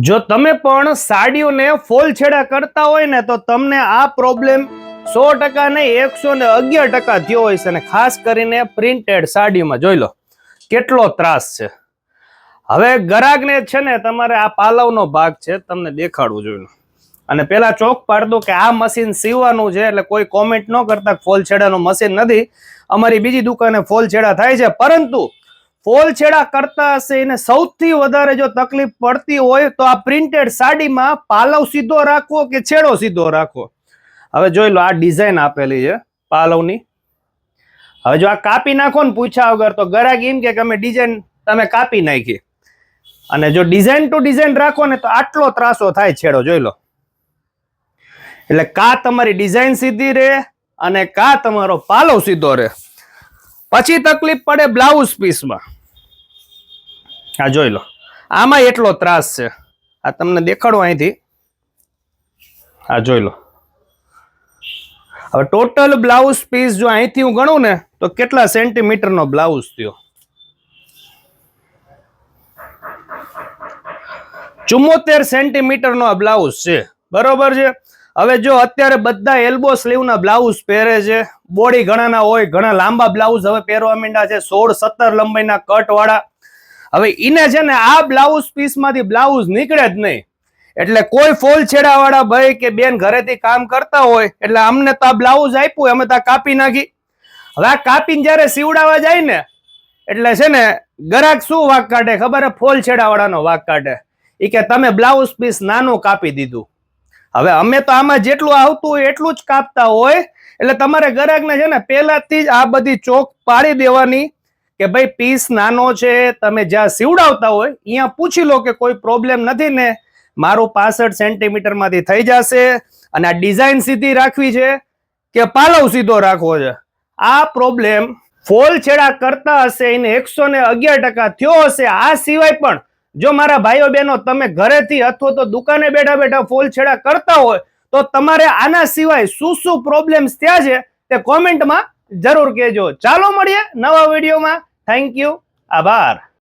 જો તમે પણ સાડીઓને ફોલ છેડા કરતા હોય ને તો તમને આ પ્રોબ્લેમ 100% નહીં 111% થયો હોય છે. અને ખાસ કરીને પ્રિન્ટેડ સાડીમાં જોઈ લો કેટલો ત્રાસ છે. હવે ગરાગને છે ને તમારે આ પાલવનો ભાગ છે તમને દેખાડવું જોઈએ. અને પેલા ચોક પાડ દો કે આ મશીન સીવવાનું છે, એટલે કોઈ કોમેન્ટ ન કરતા ફોલ છેડાનું મશીન નથી. અમારી બીજી દુકાને ફોલ છેડા થાય છે, પરંતુ ફોલ છેડા કરતા હશે એને સૌથી વધારે જો તકલીફ પડતી હોય તો આ પ્રિન્ટેડ સાડીમાં પાલવ સીધો રાખવો કે છેડો સીધો રાખવો. હવે જોઈ લો આ ડિઝાઇન આપેલી છે પાલવની. હવે જો આ કાપી નાખો ને પૂછ્યા વગર તો ગરાગ એમ કે અમે ડિઝાઇન તમે કાપી નાખી. અને જો ડિઝાઇન ટુ ડિઝાઇન રાખો ને તો આટલો ત્રાસો થાય છેડો જોઈ લો. એટલે કા તમારી ડિઝાઇન સીધી રહે અને કા તમારો પાલવ સીધો રહે. પછી તકલીફ પડે બ્લાઉઝ પીસમાં. આ જોઈ લો આમાં એટલો ત્રાસ છે. આ તમને દેખાડો અહીંથી. આ જોઈ લો. હવે ટોટલ બ્લાઉઝ પીસ જો અહીંથી હું ગણું ને તો કેટલા સેન્ટીમીટરનો બ્લાઉઝ થયો? 74 સેન્ટીમીટરનો આ બ્લાઉઝ છે, બરોબર છે. હવે જો અત્યારે બધા એલ્બો સ્લીવના બ્લાઉઝ પહેરે છે. બોડી ઘણાના હોય, ઘણા લાંબા બ્લાઉઝ હવે પહેરવા માંડ્યા છે, 16-17 લંબાઈના કટ વાળા. હવે ઈને છે ને આ બ્લાઉઝ પીસમાંથી બ્લાઉઝ નીકળે જ નહીં. એટલે કોઈ ફોલ છેડા વાળા ભાઈ કે બેન ઘરેથી કામ કરતા હોય એટલે અમને તો આ બ્લાઉઝ આપ્યું અમે તો કાપી નાખી. હવે આ કાપીને જયારે સીવડાવવા જાય ને એટલે છે ને ગરાક શું વાક કાઢે ખબર? ફોલ છેડા વાળાનો વાક કાઢે. એ કે તમે બ્લાઉઝ પીસ નાનું કાપી દીધું. હવે અમે તો આમાં જેટલું આવતું હોય એટલું જ કાપતા હોય. એટલે તમારે ગરાકને છે ને પહેલાથી જ આ બધી ચોક પાડી દેવાની કે ભાઈ પીસ નાનો છે. તમે જ્યાં સીવડાવતા હોય અહીંયા પૂછી લો કે કોઈ પ્રોબ્લેમ નથી ને? મારું 65 સેન્ટીમીટર માંથી થઈ જશે. અને આ ડિઝાઇન સીધી રાખવી છે કે પાલવ સીધો રાખવો છે? આ પ્રોબ્લેમ ફોલ છેડા કરતા હશે એને 111% થયો હશે. આ સિવાય પણ જો મારા ભાઈઓ બહેનો તમે ઘરેથી અથવા તો દુકાને બેઠા બેઠા ફોલ છેડા કરતા હોય તો તમારે આના સિવાય શું શું પ્રોબ્લેમ્સ થયા છે તે કોમેન્ટમાં જરૂર કહેજો. ચાલો મળીએ નવા વિડીયોમાં. Thank you. આભાર.